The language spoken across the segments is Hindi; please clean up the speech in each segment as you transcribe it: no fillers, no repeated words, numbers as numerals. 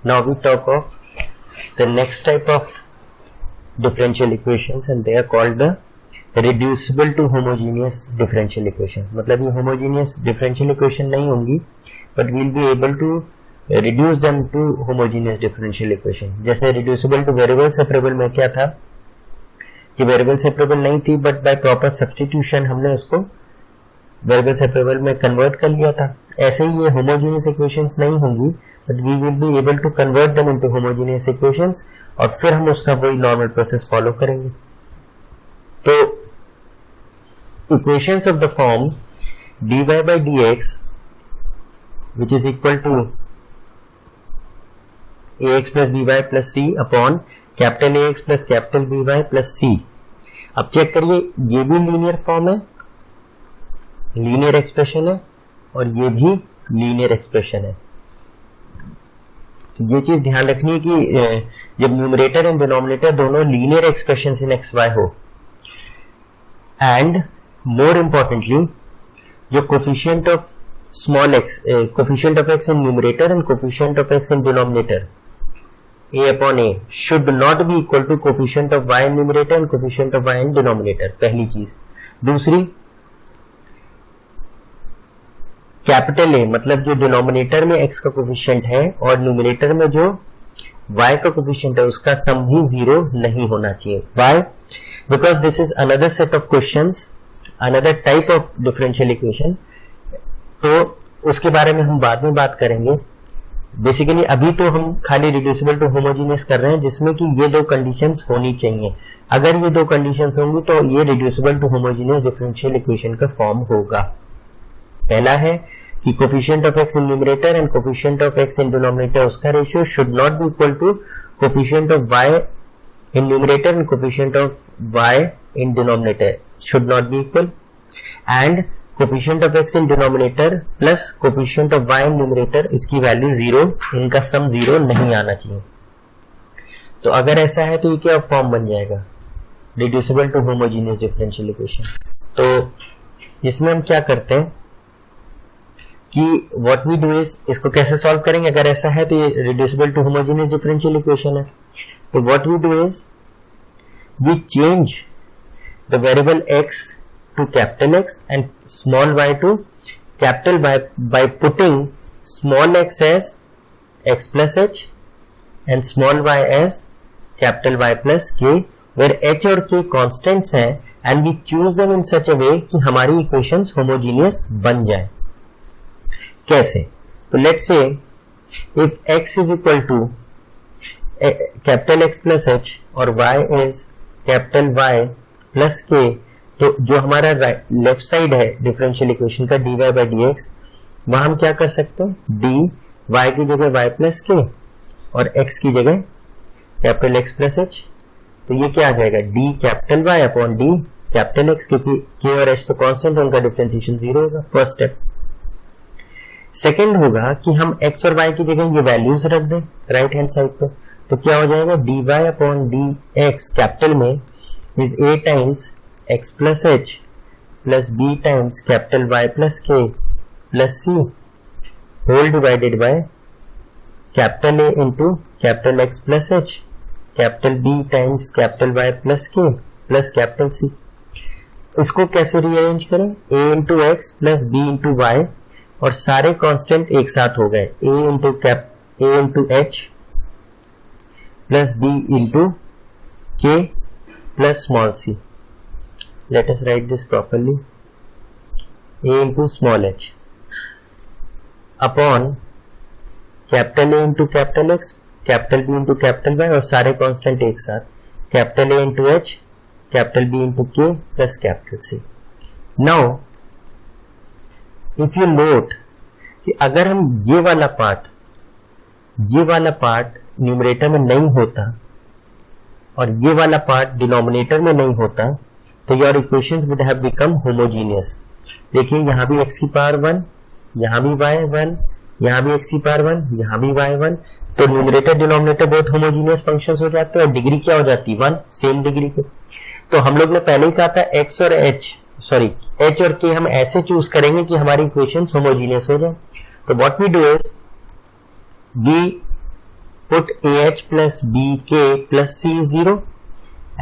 Now we talk of the next type of differential equations and they are called the reducible to homogeneous differential equations. मतलब ये homogeneous differential equation नहीं होंगी but we'll be able to reduce them to homogeneous differential equation. जैसे reducible to variable separable में क्या था कि variable separable नहीं थी but by proper substitution हमने उसको variable separable में convert कर लिया था. ऐसे ही ये homogeneous equations नहीं होंगी but we will be able to convert them into homogeneous equations और फिर हम उसका वही normal process follow करेंगे. तो equations of the form dy by dx which is equal to ax plus by plus c upon capital AX plus capital BY plus C. अब चेक करिए ये भी लीनियर फॉर्म है, लीनियर एक्सप्रेशन है और ये भी लीनियर एक्सप्रेशन है. तो ये चीज ध्यान रखनी है कि जब न्यूमरेटर एंड डिनोमिनेटर दोनों linear expression in X Y हो एंड मोर इंपॉर्टेंटली जो coefficient of small X, coefficient of x in numerator and coefficient of x in denominator a upon a should not be equal to coefficient of y in numerator and coefficient of y in denominator. पहली चीज. दूसरी कैपिटल A मतलब जो डिनोमिनेटर में x का कोफिशिएंट है और न्यूमरेटर में जो y का कोफिशिएंट है उसका सम भी 0 नहीं होना चाहिए. Why? Because this is another set of questions, another type of differential equation. तो उसके बारे में हम बाद में बात करेंगे. बेसिकली अभी तो हम खाली रिड्यूसिबल टू होमोजीनियस कर रहे हैं जिसमें कि ये दो कंडीशंस होनी चाहिए. अगर ये दो कंडीशंस होंगी तो ये reducible to homogeneous differential equation का फॉर्म होगा. पहला है कि coefficient of x in numerator and coefficient of x in denominator उसका ratio should not be equal to coefficient of y in numerator and coefficient of y in denominator should not be equal and coefficient of x in denominator plus coefficient of y in numerator इसकी वैल्यू 0, इनका सम 0 नहीं आना चाहिए. तो अगर ऐसा है तो ये क्या फॉर्म बन जाएगा reducible to homogeneous differential equation. तो इसमें हम क्या करते हैं कि व्हाट वी डू इज इसको कैसे सॉल्व करेंगे. अगर ऐसा है तो ये reducible to homogeneous differential equation है. तो what we do is we change the variable x to capital X and small y to capital Y by putting small x as x plus h and small y as capital Y plus k where h और k constants हैं and we choose them in such a way कि हमारी equations homogeneous बन जाए. कैसे? तो let's say if x is equal to capital X plus h और y is capital Y plus k तो जो हमारा लेफ्ट साइड है डिफरेंशियल इक्वेशन का dy by dx वहां हम क्या कर सकते हैं dy की जगह y प्लस k और x की जगह कैपिटल X प्लस h. तो ये क्या आ जाएगा d capital Y upon d capital X क्योंकि k और h तो कांस्टेंट उनका डिफरेंशिएशन 0 होगा. First step. सेकंड होगा कि हम x और y की जगह ये वैल्यूज रख दें राइट हैंड साइड पे. तो क्या हो जाएगा dy अपॉन dx कैपिटल में is a times x plus h plus b times capital Y plus k plus c whole divided by capital A into capital X plus h capital B times capital Y plus k plus capital C. इसको कैसे रीअरेंज करें a into x plus b into y और सारे कांस्टेंट एक साथ हो गए a into h plus b into k plus small c. Let us write this properly. A into small h upon capital A into capital X, capital B into capital Y और सारे कांस्टेंट एक साथ capital A into h, capital B into k plus capital C. Now, if you note कि अगर हम ये वाला पार्ट न्यूमरेटर में नहीं होता और ये वाला पार्ट डिनोमिनेटर में नहीं होता तो your equations would have become homogeneous. देखिए यहां भी x की पावर 1, यहां भी y 1, यहां भी x की पावर 1, यहां भी y 1. तो न्यूमरेटर डिनोमिनेटर बहुत होमोजीनियस फंक्शंस हो जाते हैं और डिग्री क्या हो जाती है 1 सेम डिग्री पे. तो हम लोग ने पहले ही कहा था h और k हम ऐसे चूज करेंगे कि हमारी इक्वेशंस होमोजीनियस हो जाए. तो what we do is we put AH plus BK plus C is 0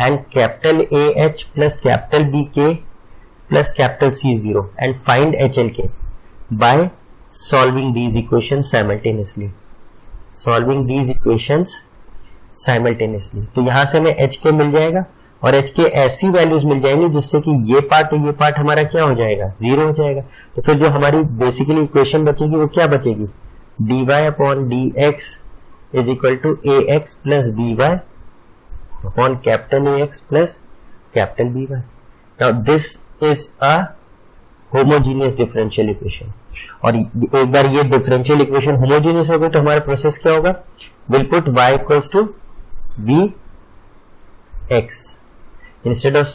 and capital AH plus capital BK plus capital C is 0 and find HLK by solving these equations simultaneously. Solving these equations simultaneously. तो यहां से हमें HK मिल जाएगा और H के ऐसी वैल्यूज मिल जाएंगी जिससे कि ये पार्ट और ये पार्ट हमारा क्या हो जाएगा, जीरो हो जाएगा. तो फिर जो हमारी बेसिकली इक्वेशन बचेगी वो क्या बचेगी, dy upon dx is equal to ax plus by upon capital AX plus capital by. Now this is a homogeneous differential equation. और एक बार ये डिफरेंशियल इक्वेशन होमोजीनियस हो गई तो हमारा प्रोसेस क्या होगा, will put y equals to vx. Instead of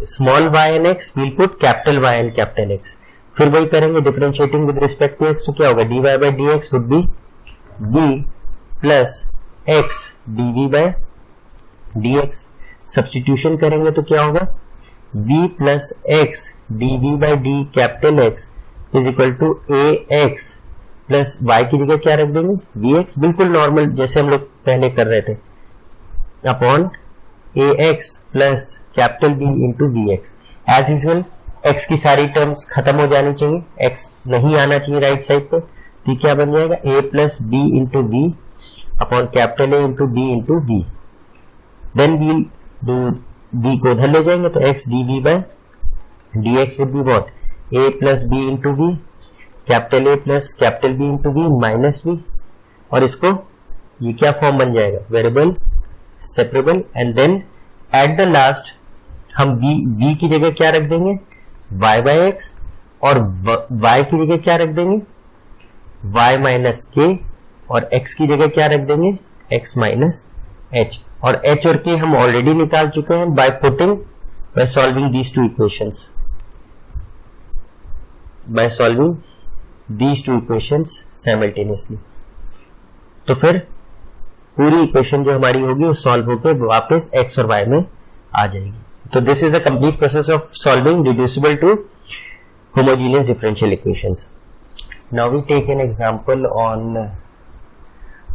small y and x, we'll put capital Y and capital X. फिर वही करेंगे differentiating with respect to x, तो क्या होगा, dy by dx would be v plus x dv by dx. Substitution करेंगे तो क्या होगा, v plus x dv by d capital X is equal to ax plus y की जगह क्या रख देंगे, vx, बिल्कुल नॉर्मल जैसे हम लोग पहले कर रहे थे, upon ax plus capital B into vx. As usual x की सारी टर्म्स खत्म हो जानी चाहिए, x नहीं आना चाहिए राइट साइड पे. तो क्या बन जाएगा, a plus b into v upon capital A into b into v. Then we'll do v को उधर ले जाएंगे तो x dv by dx would be what, a plus b into v capital A plus capital B into v minus v. और इसको ये क्या फॉर्म बन जाएगा, variable separable. And then at the last हम v की जगह क्या रख देंगे, y बाय x, और y की जगह क्या रख देंगे, y माइनस k, और x की जगह क्या रख देंगे, x माइनस h. और h और k हम ऑलरेडी निकाल चुके हैं by solving these two equations. By solving these two equations simultaneously. तो फिर पूरी इक्वेशन जो हमारी होगी वो सॉल्व होकर वापस x और y में आ जाएगी. तो this is the complete process of solving reducible to homogeneous differential equations. Now we take an example on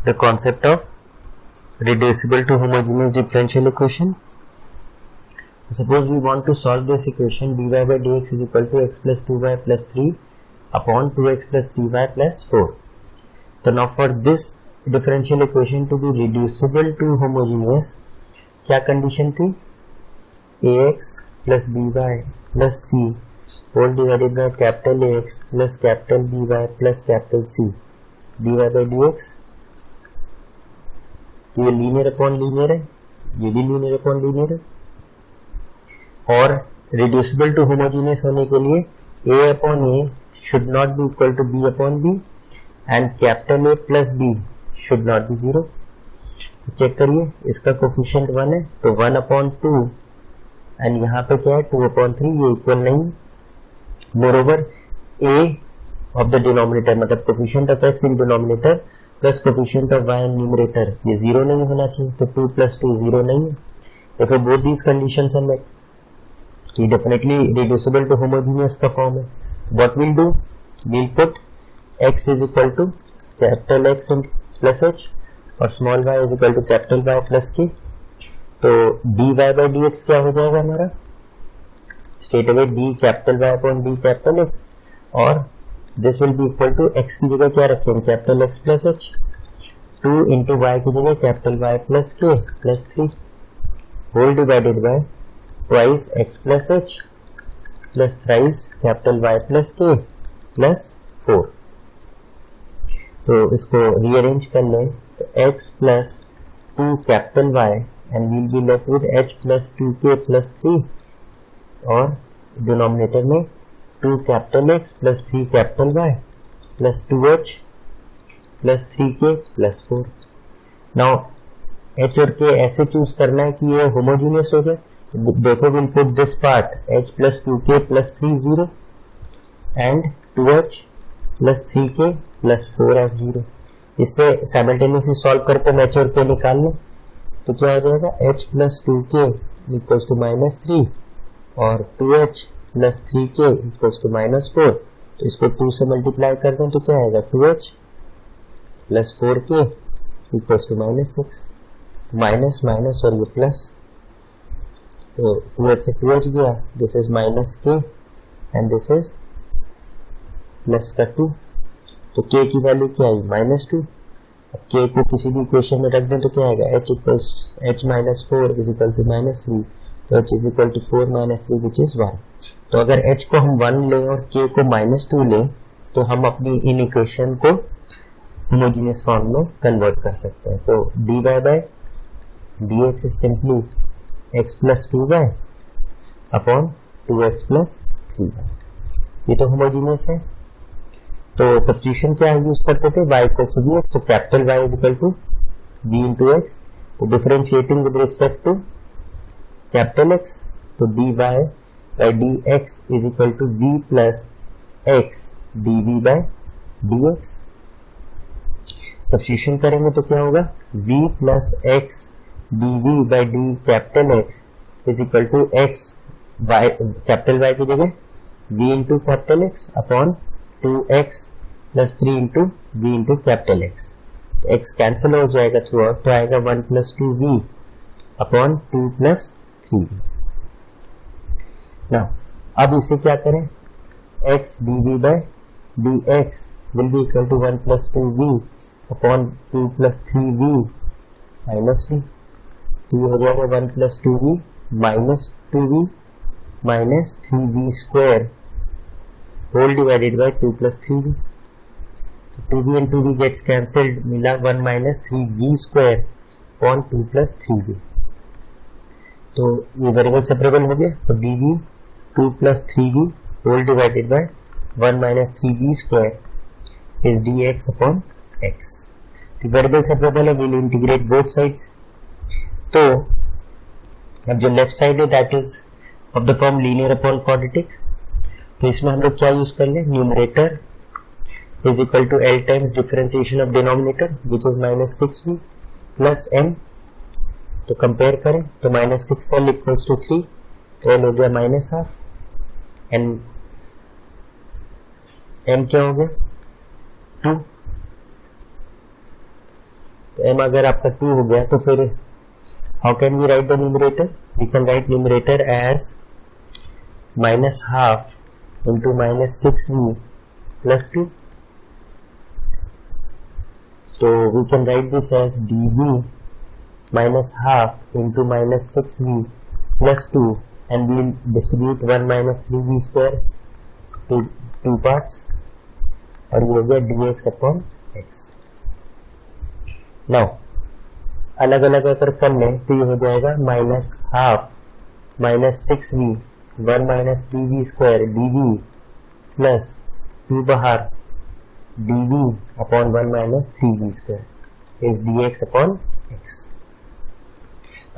the concept of reducible to homogeneous differential equation. Suppose we want to solve this equation, dy by dx is equal to x plus 2y plus 3 upon 2x plus 3y plus 4. So now for this differential equation to be reducible to homogeneous, क्या condition थी, ax plus by plus c whole divided by capital AX plus capital by plus capital C dy by dx. तो ये लीनियर अपॉन लीनियर है, ये भी लीनियर अपॉन लीनियर है. और रिड्यूसिबल टू होमोजेनियस होने के लिए a upon a should not be equal to b upon b and capital A plus b should not be 0. तो चेक करिए, इसका कोफिशिएंट 1 है तो 1 अपॉन 2 एंड यहाँ पे क्या है 2 अपॉन 3, ये इक्वल नहीं. Moreover a of the denominator मतलब coefficient of x in denominator plus coefficient of y in numerator, ये 0 नहीं होना चाहिए. तो 2 प्लस 2 0 नहीं है. तो फिर बोथ दीज कंडीशंस हैं met, ये डेफिनेटली रिड्यूसिबल टू होमोजेनियस का फॉर्म है. What will do, will put x is equal to capital X plus h और small y is equal to capital Y plus k. तो dy बाय dx क्या हो जाएगा हमारा, straight away d capital Y upon d capital X, और this will be equal to x की जगह क्या रखेंगे, capital X plus h, 2 into y की जगह capital Y plus k plus 3 whole divided by twice x plus h plus thrice capital Y plus k plus 4. तो इसको रीअरेंज कर लें तो x plus 2 capital Y and we'll be left with h plus 2k plus 3 और डिनोमिनेटर में 2 capital X plus 3 capital Y plus 2h plus 3k plus 4. Now h और k ऐसे चूज करना है कि ये होमोजेनियस हो जाए. देखो will put this part h plus 2k plus 3 0 and 2h plus 3k plus 4 as 0. इससे साइमल्टेनियसली सॉल्व करके हम h और k निकाल लें तो क्या हो जाएगा, h plus 2k equals to minus 3 और 2h plus 3k equals to minus 4. तो इसको 2 से मल्टीप्लाई कर दें तो क्या आएगा, 2h plus 4k equals to -6, minus minus और ये प्लस, तो 2h से 2h गया, this is -k and this is plus का 2, तो k की वैल्यू क्या आई -2। अब k को किसी भी इक्वेशन में रख दें तो क्या आएगा, h - 4 इज इक्वल टू -3, तो h is equal to 4 - 3 which is 1। तो अगर h को हम 1 लें और k को -2 लें तो हम अपनी इन इक्वेशन को होमोजेनियस फॉर्म में कन्वर्ट कर सकते हैं। तो dy bye dx is simply x plus 2y upon 2x plus 3y, ये तो होमोजेनियस है। तो सब्स्टिट्यूशन क्या यूज करते थे, y इक्वल्स टू dx, तो capital Y is equal to v into x, तो differentiating with respect to capital X, तो dy bye dx is equal to v plus x dv by dx। Substitution करेंगे तो क्या होगा, v plus x dv by d capital X is equal to x y, capital Y की जगह v into capital X upon 2x plus 3 into v into capital X, तो x कैंसिल हो जाएगा थ्रू आउट, तो आएगा 1 plus 2v upon 2 plus 3v। Now अब इसे क्या करें, x dv by dx will be equal to 1 plus 2v upon 2 plus 3v minus v, तो ये हो जाएगा 1 plus 2v minus 2v minus 3v square whole divided by 2 plus 3v, तो 2v and 2v gets cancelled, मिला 1 minus 3v square upon 2 plus 3v, तो ये वेरिएबल सेपरेबल हो गया, तो dv 2 plus 3v whole divided by 1 minus 3v square is dx upon x। तो वेरिएबल सेपरेबल है, विल इंटीग्रेट बोथ साइड्स। तो अब जो लेफ्ट साइड है that is of the form linear upon quadratic, तो इसमें हम लोग क्या यूज कर ले, numerator is equal to L times differentiation of denominator which is -6v plus m, तो कंपेयर करें तो -6l इक्वल्स टू 3, तो l हो गया -12 एंड m क्या हो गया 2, तो m अगर आपका 2 हो गया तो फिर how can we write the numerator, we can write numerator as -12 into -6v plus 2, so we can write this as dv -12 into -6v plus 2, and we will distribute 1 minus 3v square to 2 parts, और ये हो गया dx upon x। now अलग अलग अगर कर लें तो ये हो जाएगा -12 -6v 1 minus 3v square dv plus 2 बाहर dv upon 1 minus 3v square is dx upon x।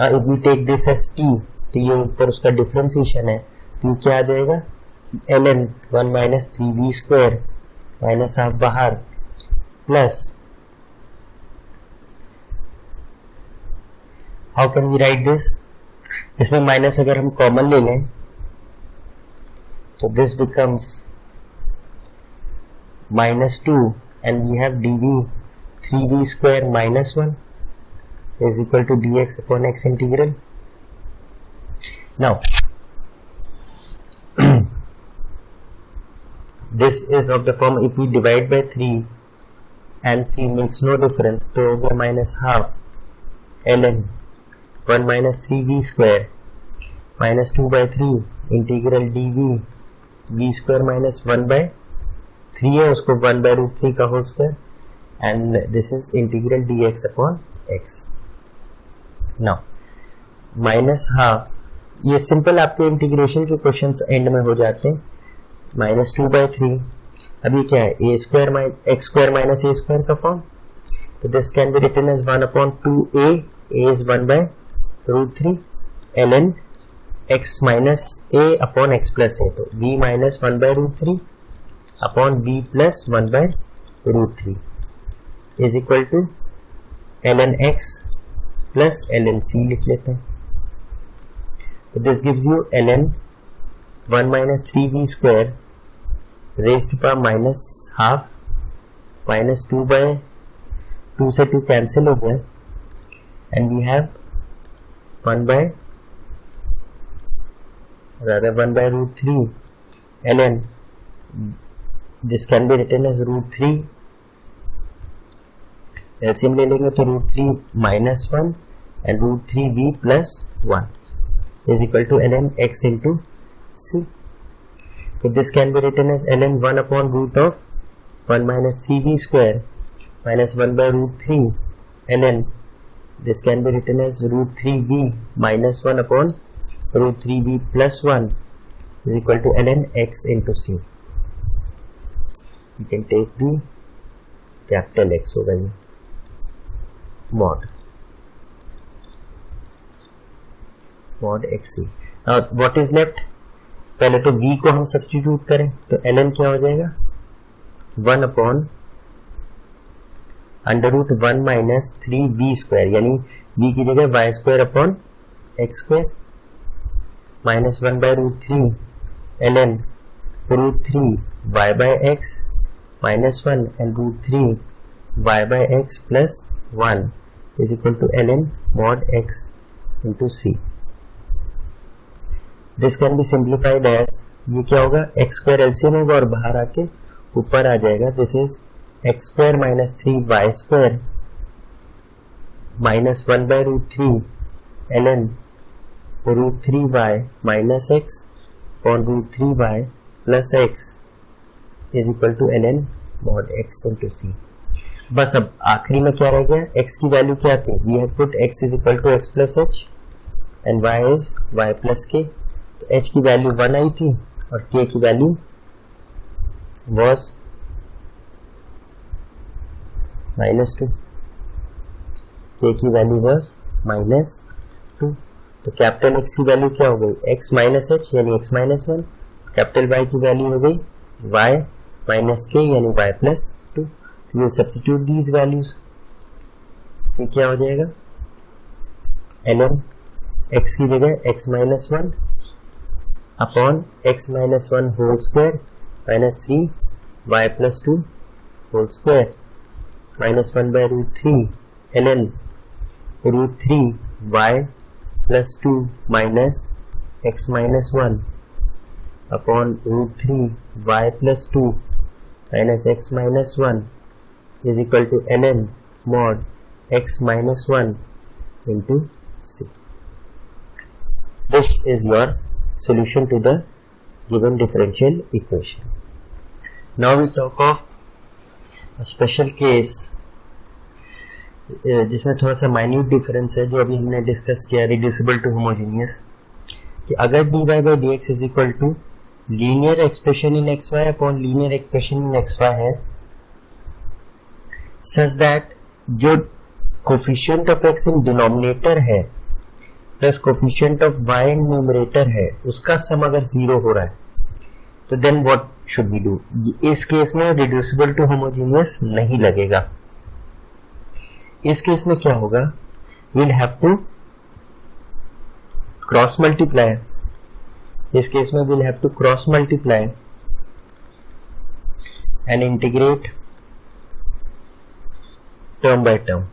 If we take this as t, तो ये ऊपर उसका डिफरेंशिएशन है, तो क्या आ जाएगा ln 1 minus 3v square minus half बाहर plus, how can we write this, इसमें माइनस अगर हम कॉमन ले लें so this becomes -2 and we have dv 3v square minus 1 is equal to dx upon x integral। now this is of the form, if we divide by 3 and 3 makes no difference, so over -12 ln 1 minus 3v square minus 2 by 3 integral dv v square minus 1 by 3 है, उसको 1 बाय रूट 3 का whole square, and this is integral dx upon x। Now -12, ये सिंपल आपके इंटीग्रेशन के क्वेश्चंस एंड में हो जाते हैं, -2 बाय 3, अभी क्या है a square x square minus a square का फॉर्म, तो this can be written as 1 upon 2a, a is 1 bye root 3 ln x minus a upon x plus a, तो v minus 1 bye root 3 upon v plus 1 bye root 3 is equal to ln x plus ln c लिख लेते हैं, तो this gives you ln 1 minus 3v square raised to power -12 -2 by 2 से 2 कैंसिल हो गया and we have 1 by root 3 ln. This can be written as root 3. LCM ले लेंगे तो root 3 minus 1 and root 3v plus 1 is equal to ln x into c. So this can be written as ln 1 upon root of 1 minus 3v square minus 1 by root 3 ln. This can be written as root 3v minus 1 upon root 3v plus 1 is equal to ln x into c. You can take the capital X होगा ये mod xc. Now what is left? पहले तो v को हम सब्स्टिट्यूट करें तो ln क्या हो जाएगा 1 upon under root 1 minus 3v square, यानी v की जगह y square upon x square minus 1 bye root 3 ln root 3 y by x minus 1 and root 3 y by x plus 1 is equal to ln mod x into c. This can be simplified as, ये क्या होगा x स्क्वायर एलसीएम होगा और बाहर आके ऊपर आ जाएगा. This is x square minus 3y square minus 1 bye root 3 ln root 3y minus x upon root 3y plus x is equal to ln mod x into c. बस अब आखिरी में क्या रह गया, x की वैल्यू क्या थी, we have put x is equal to x plus h and y is y plus k. तो h की वैल्यू 1 आई थी और k की वैल्यू was -2. k की वैल्यू was -2. तो कैपिटल X की वैल्यू क्या हो गई, x माइनस h यानी x माइनस 1. कैपिटल Y की वैल्यू हो गई y माइनस k यानी y प्लस 2. तो विल सब्स्टिट्यूट दीज वैल्यूज. तो क्या हो जाएगा ln x की जगह x minus 1 upon x minus 1 whole square minus 3 y plus 2 whole square minus 1 bye root 3 ln root 3 y plus 2 minus x minus 1 upon root 3 y plus 2 minus x minus 1 is equal to ln mod x minus 1 into c. This is your solution to the given differential equation. Now we talk of a special case जिसमें थोड़ा सा माइन्यूट डिफरेंस है जो अभी हमने डिस्कस किया, रिड्यूसिबल टू होमोजेनियस, कि अगर dy by dx is equal to linear expression in xy upon linear expression in xy है, such that जो coefficient of x in denominator है plus coefficient of y in numerator है उसका सम अगर 0 हो रहा है तो then what should we do. इस केस में रिड्यूसिबल टू होमोजेनियस नहीं लगेगा. इस केस में क्या होगा, we'll have to cross multiply. इस केस में we'll have to cross multiply and integrate term by term.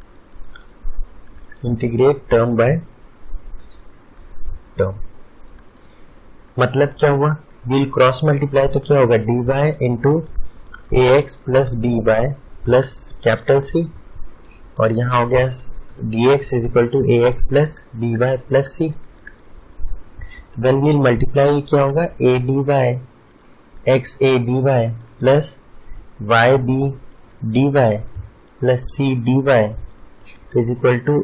Integrate term by term मतलब क्या हुआ, विल क्रॉस मल्टीप्लाई तो क्या होगा dy into ax plus dy plus capital C और यहाँ हो गया dx is equal to ax plus dy plus C. When will multiply क्या होगा a dy x a dy plus y b dy plus c dy is equal to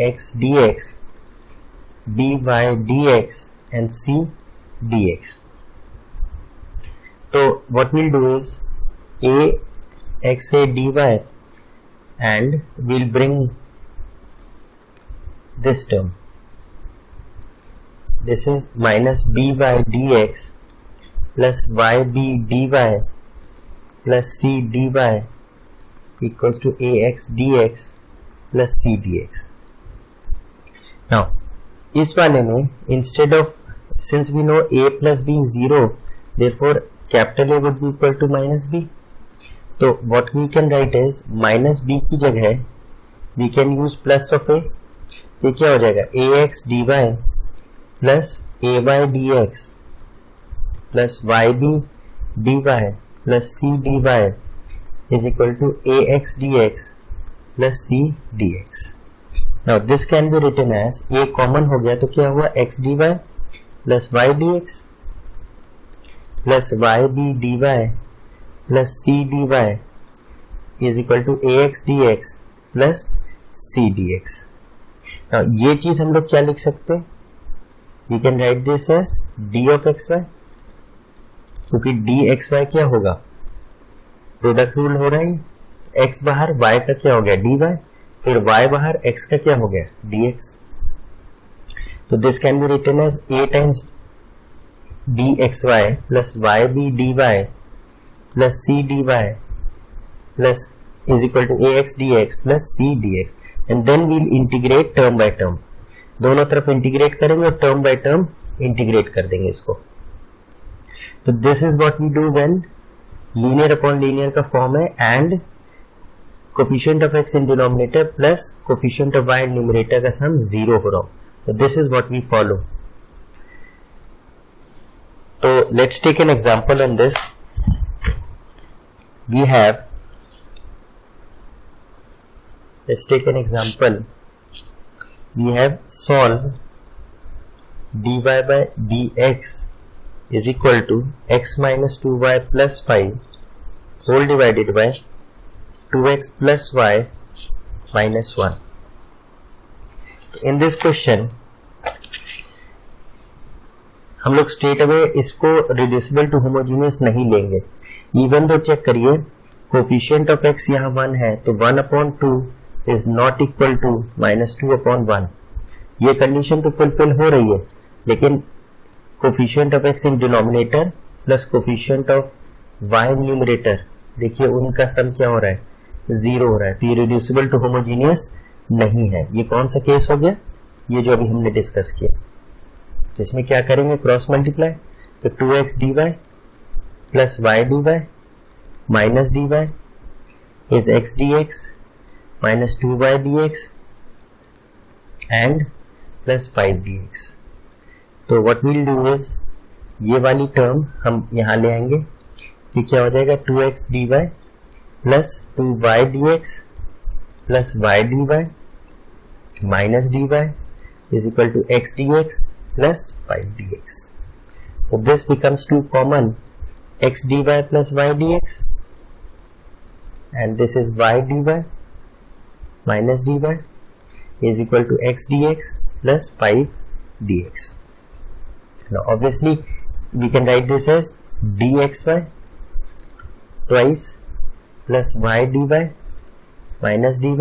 ax dx by dx and c dx. So what we'll do is axa dy and we'll bring this term. This is minus b by dx plus yb dy plus c dy equals to ax dx plus c dx. Now इस वाले में instead of, since we know a plus b is 0, therefore capital A would be equal to minus b. तो what we can write is minus b की जगह we can use plus of a. ये क्या हो जाएगा, a x d Y plus a y d x plus Y B D Y plus C D Y is equal to A x D x plus C D x. Now this can be written as a common हो गया तो क्या हुआ, x d Y plus Y d x plus Y B D Y plus C D Y is equal to A x D x plus C D X. ये चीज हम लोग क्या लिख सकते हैं, we can write this as D of X Y, क्योंकि डी एक्स वाई क्या होगा, प्रोडक्ट रूल हो रहा है, एक्स बाहर वाई का क्या हो गया डी वाई, फिर वाई बाहर एक्स का क्या हो गया डी एक्स। तो this can be written as A times D X Y plus Y B D Y plus C D Y plus is equal to ax dx plus c dx and then we'll integrate term by term, दोनों तरफ इंटीग्रेट करेंगे और टर्म बाय टर्म इंटीग्रेट कर देंगे इसको। तो this is what we do when linear upon linear का फॉर्म है and coefficient of x in denominator plus coefficient of y in numerator का सम 0 हो रहा हो, तो this is what we follow. तो let's take an example on this. We have, let's take an example. We have solve dy by dx is equal to x minus 2y plus 5 whole divided by 2x plus y minus 1. In this question हम लोग स्ट्रेट अवे इसको रिड्यूसिबल टू होमोजीनियस नहीं लेंगे, इवन तो चेक करिए कोफिशिएंट ऑफ x यहाँ 1 है तो 1/2 is not equal to -2/1। ये कंडीशन तो फुलफिल हो रही है, लेकिन coefficient of x in denominator plus coefficient of y in numerator, देखिए उनका सम क्या हो रहा है 0 हो रहा है, तो ये रिड्यूसिबल टू होमोजीनियस नहीं है। ये कौन सा केस हो गया, ये जो अभी हमने डिस्कस किया। तो इसमें क्या करेंगे, क्रॉस मल्टीप्लाई, तो 2x dy plus y dy minus dy is x dx minus 2y dx and plus 5 dx। तो what we'll do is ये वाली टर्म हम यहाँ ले आएंगे, तो क्या हो जाएगा 2x dy plus 2y dx plus y dy minus dy is equal to x dx plus 5 dx। So this becomes too common, x dy plus y dx and this is y dy minus dy is equal to x dx plus 5 dx. Now obviously we can write this as dxy twice plus y dy minus dy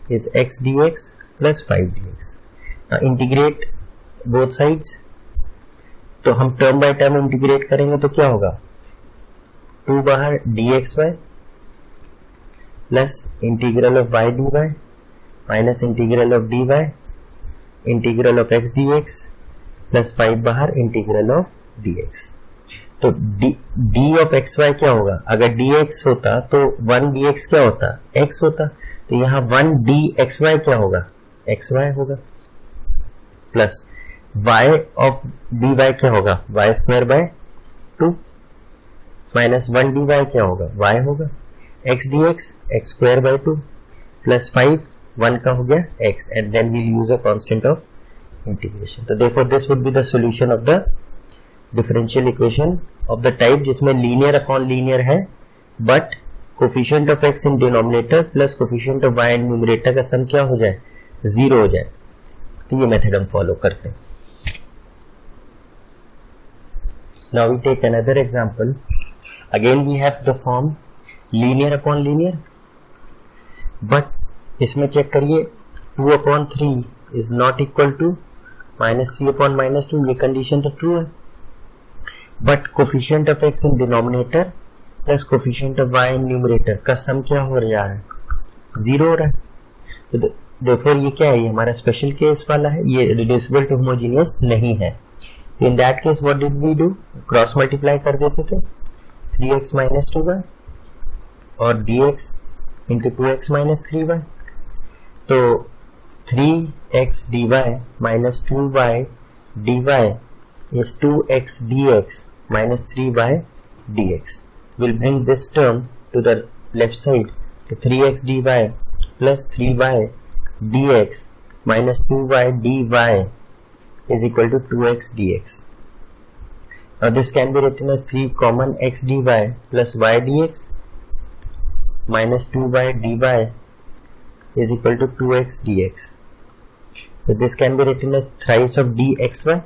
is x dx plus 5 dx. Now integrate both sides, तो हम टर्म बाय टर्म इंटीग्रेट करेंगे तो क्या होगा, 2 बाहर dxy plus integral of y dy minus integral of dy integral of x dx plus 5 बाहर इंटीग्रल ऑफ dx। तो d ऑफ xy क्या होगा, अगर dx होता तो 1 dx क्या होता, x होता, तो यहाँ 1 dxy क्या होगा, xy होगा, प्लस y ऑफ dy क्या होगा, y square by 2 minus 1 dy क्या होगा, y होगा, x dx x square by 2 plus 5 1 का हो गया x and then we'll use a constant of integration। तो therefore this would be the solution of the differential equation of the type जिसमें linear upon linear है but coefficient of x in denominator plus coefficient of y in numerator का सम क्या हो जाए 0 हो जाए। तो ये मेथड हम फॉलो करते हैं। Now we take another example. Again we have the form linear upon linear, but इसमें चेक करिए 2/3 इज नॉट इक्वल टू -3/-2, ये कंडीशन तो ट्रू है, but coefficient of x in denominator plus coefficient of y in numerator का सम क्या हो रहा है 0 हो रहा है। तो देयरफॉर ये क्या है, ये हमारा स्पेशल केस वाला है, ये रिड्यूसिबल टू होमोजेनियस नहीं है। In that case what did we do, cross multiply कर देते थे 3x - 2y और dx into 2x minus 3y, तो 3x dy minus 2y dy is 2x dx minus 3y dx. We'll bring this term to the left side. So 3x dy plus 3y dx minus 2y dy is equal to 2x dx. Now this can be written as 3 common x dy plus y dx minus 2y dy is equal to 2x dx. So this can be written as thrice of dxy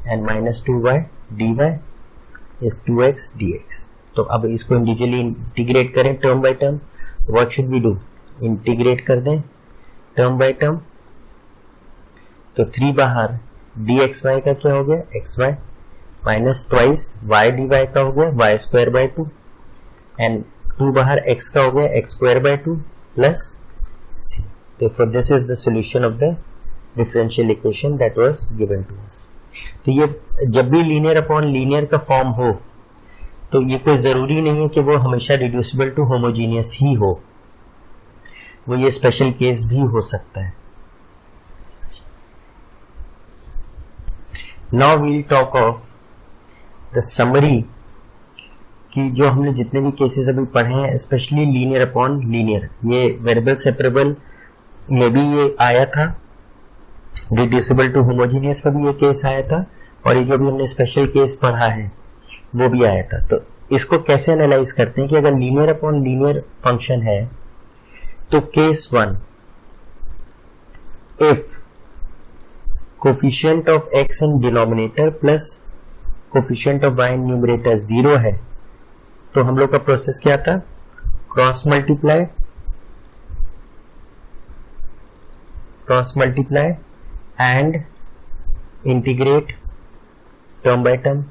and minus 2y dy is 2x dx. तो अब इसको इंडिविजुअली इंटीग्रेट करें term by term. What should we do? Integrate कर दें टर्म बाय टर्म. तो 3 बाहर dxy का क्या हो गया? xy minus twice y dy का हो गया y स्क्वायर बाय 2 एंड 2 बाहर x का हो गया x square by 2 plus c. Therefore this is the solution of the differential equation that was given to us. तो ये जब भी लीनियर अपॉन लीनियर का फॉर्म हो तो ये कोई जरूरी नहीं है कि वो हमेशा रिड्यूसिबल टू होमोजीनियस ही हो, वो ये स्पेशल केस भी हो सकता है. Now we'll talk of the summary कि जो हमने जितने भी केसेस अभी पढ़े हैं, स्पेशली लीनियर अपॉन लीनियर, ये वेरिएबल सेपरेबल में भी ये आया था, रिड्यूसिबल टू होमोजीनियस में भी ये केस आया था, और ये जो भी हमने स्पेशल केस पढ़ा है वो भी आया था. तो इसको कैसे एनालाइज करते हैं कि अगर लीनियर अपॉन लीनियर फंक्शन है तो case 1, if coefficient of x in denominator plus coefficient of y in numerator 0 है, तो हम लोग का प्रोसेस क्या था? Cross multiply and integrate term by term.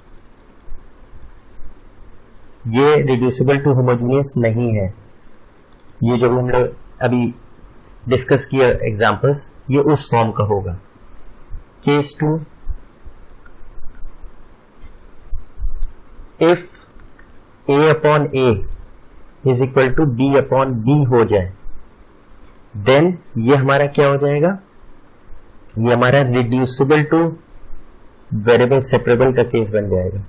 ये रिड्यूसिबल टू होमोजीनियस नहीं है. ये जो हम लोग अभी डिस्कस किया एग्जांपल्स, ये उस फॉर्म का होगा. Case 2, if a upon a is equal to b upon b हो जाए, देन ये हमारा क्या हो जाएगा? ये हमारा रिड्यूसिबल टू वेरिएबल सेपरेबल का केस बन जाएगा.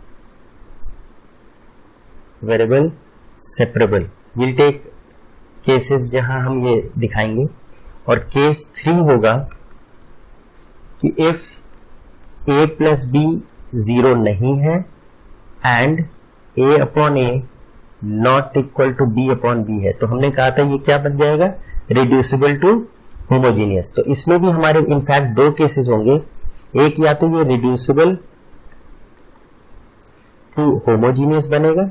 Variable separable will take cases जहां हम ये दिखाएंगे. और केस 3 होगा कि इफ a प्लस b 0 नहीं है and a upon a not equal to b upon b है, तो हमने कहा था ये क्या बन जाएगा? Reducible to homogeneous. तो इसमें भी हमारे इनफैक्ट 2 केसेस होंगे. एक या तो ये रिड्यूसिबल टू होमोजीनियस बनेगा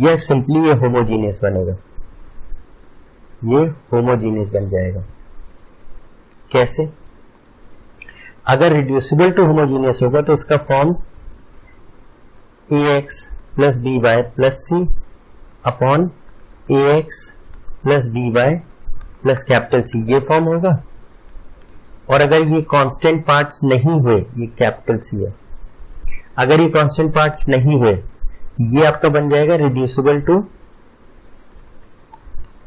या सिंपली ये होमोजीनियस बनेगा. ये होमोजीनियस बन जाएगा. कैसे? अगर रिड्यूसिबल टू होमोजीनियस होगा तो इसका form ax plus b y plus c upon ax plus b y plus capital c, ये फॉर्म होगा. और अगर ये कांस्टेंट पार्ट्स नहीं हुए, ये कैपिटल सी है, अगर ये कांस्टेंट पार्ट्स नहीं हुए, ये आपका बन जाएगा रिड्यूसिबल टू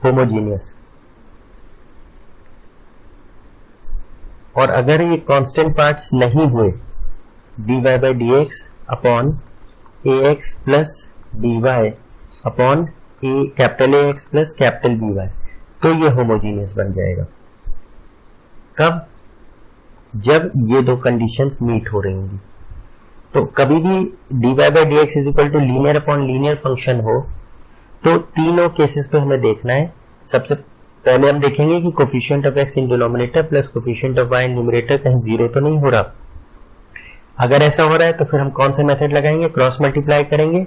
होमोजीनियस. और अगर ये कांस्टेंट पार्ट्स नहीं हुए, dy by d x upon a x plus d y upon capital A x plus capital B y, तो ये होमोजीनियस बन जाएगा. कब? जब ये 2 कंडीशंस मीट हो रही होंगी. तो कभी भी dy by d x is equal to linear upon linear function हो तो तीनों केसेस पे हमें देखना है. सबसे पहले हम देखेंगे कि coefficient of x in denominator plus coefficient of y in numerator कहीं 0 तो नहीं हो रहा. अगर ऐसा हो रहा है तो फिर हम कौन सा मेथड लगाएंगे? क्रॉस मल्टीप्लाई करेंगे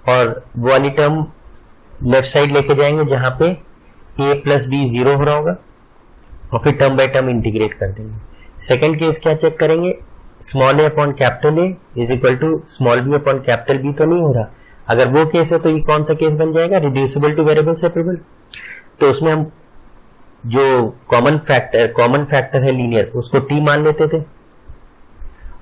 और वो वाली टर्म लेफ्ट साइड लेके जाएंगे जहां पे a प्लस बी 0 हो रहा होगा, और फिर टर्म बाय टर्म इंटीग्रेट कर देंगे. सेकेंड केस क्या चेक करेंगे? Small a upon capital A is equal to small b upon capital B तो नहीं हो रहा. अगर वो केस है तो ये कौन सा केस बन जाएगा? Reducible to variable separable. तो उसमें हम जो कॉमन फैक्टर है लीनियर, उसको t मान लेते थे.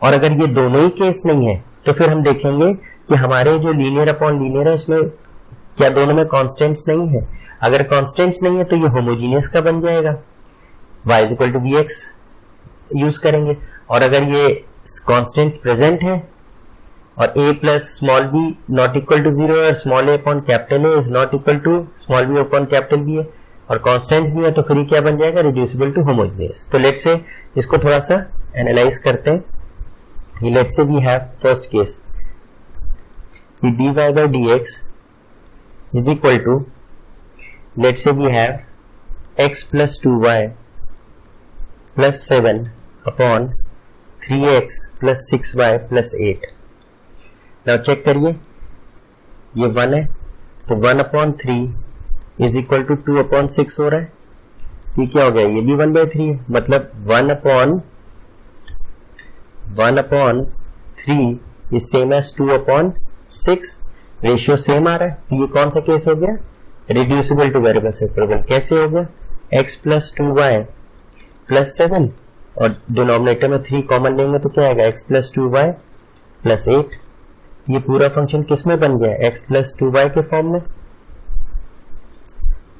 और अगर ये दोनों ही केस नहीं है तो फिर हम देखेंगे कि हमारे जो लीनियर अपॉन लीनियर है इसमें क्या दोनों में कांस्टेंट्स नहीं है? अगर कांस्टेंट्स नहीं है तो ये होमोजीनियस का बन जाएगा, y is equal to v x use करेंगे। और अगर ये कांस्टेंट्स प्रेजेंट है और a plus small b not equal to 0 और small a upon capital A is not equal to small b upon capital B है और कांस्टेंट्स भी है, तो फिर क्या बन जाएगा? Reducible to homogeneous. तो लेट्स से इसको थोड़ा सा एनालाइज करते हैं। Let's say we have first case dy by dx is equal to, let's say we have x plus 2y plus 7 upon 3x plus 6y plus 8। now check करिए, ये 1 है तो 1 upon 3 is equal to 2 upon 6 हो रहा है। ये क्या हो गया? ये भी 1/3 है, मतलब 1 upon 3 is same as 2 upon 6, ratio same आ रहा है। तो ये कौन सा केस हो गया? Reducible to variable separable. कैसे हो गया? x प्लस 2y प्लस 7 और डिनोमिनेटर में 3 कॉमन लेंगे तो क्या आएगा? x plus 2y plus 8। ये पूरा फंक्शन किस में बन गया? x प्लस 2y के फॉर्म में।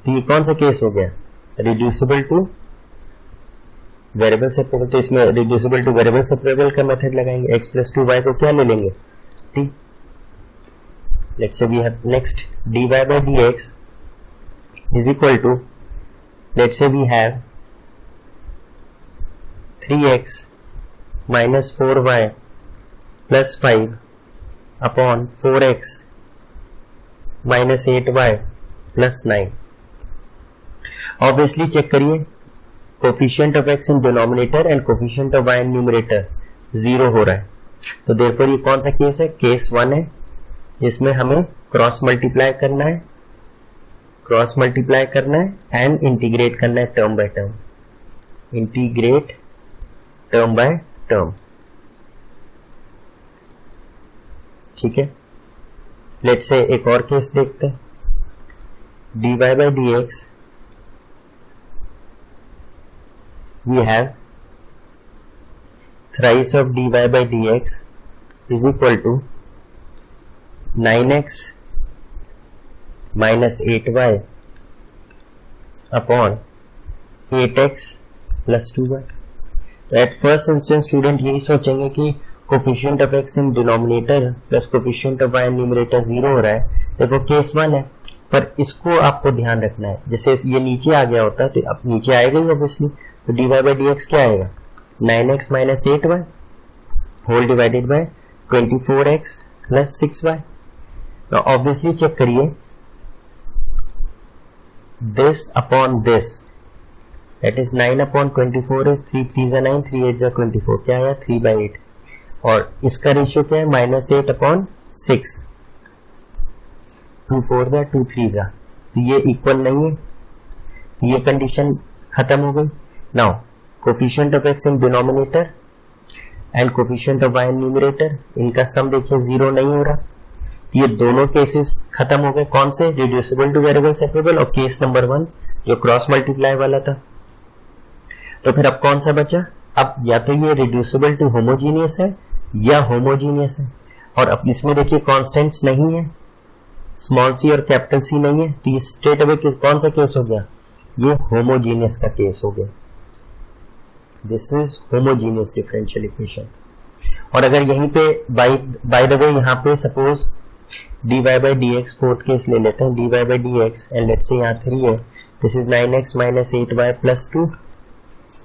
तो ये कौन सा केस हो गया? Reducible to variable separable. तो इसमें रिड्यूसिबल टू वेरिएबल सेपरेबल का मेथड लगाएंगे। x प्लस 2y को क्या ले लेंगे? t। let's say we have next dy by dx is equal to, let's say we have 3x minus 4y plus 5 upon 4x minus 8y plus 9। obviously check करिए, coefficient of x in denominator and coefficient of y in numerator 0 हो रहा है, तो therefore ये कौन सा केस है? केस 1 है, जिसमें हमें क्रॉस मल्टीप्लाई करना है एंड इंटीग्रेट करना है term by term, integrate term by term. ठीक है, लेट्स से एक और केस देखते हैं। dy by dx we have thrice of dy by dx is equal to 9x minus 8y upon 8x plus 2y। तो एट फर्स्ट इंस्टेंस स्टूडेंट यही सोचेंगे कि coefficient of x in denominator plus coefficient of y in numerator 0 हो रहा है, देखो केस 1 है, पर इसको आपको ध्यान रखना है। जैसे ये नीचे आ गया होता है तो अब नीचे आएगा ही ऑब्वियसली, तो dy by dx क्या आएगा? 9x minus 8y whole divided by 24x plus 6y। now obviously check करिए, this upon this, that is 9 upon 24 is 3 3 9 3 8 24, क्या आया? 3/8। और इसका रेशियो क्या है? -8 upon 6, 2 4 2 3, तो ये इक्वल नहीं है, ये कंडीशन खत्म हो गई। Now coefficient of x in denominator and coefficient of y in numerator, इनका सम देखिए 0 नहीं हो रहा, ये दोनों केसेस खत्म हो गए। कौन से? रिड्यूसिबल टू वेरिएबल सेपरेबल और केस नंबर 1 जो क्रॉस मल्टीप्लाई वाला था। तो फिर अब कौन सा बचा? अब या तो ये रिड्यूसिबल टू होमोजीनियस है या होमोजीनियस है, और अब इसमें देखिए कांस्टेंट्स नहीं है, स्मॉल सी और कैपिटल सी नहीं है, तो ये स्ट्रेट अवे कौन सा केस हो गया? ये होमोजीनियस का केस हो गया। This is homogeneous differential equation. और अगर यहीं पे बाय द वे यहाँ पे suppose dy by dx fourth case ले लेते हैं, dy by dx and let's say यहाँ 3 है, this is 9x minus 8y plus 2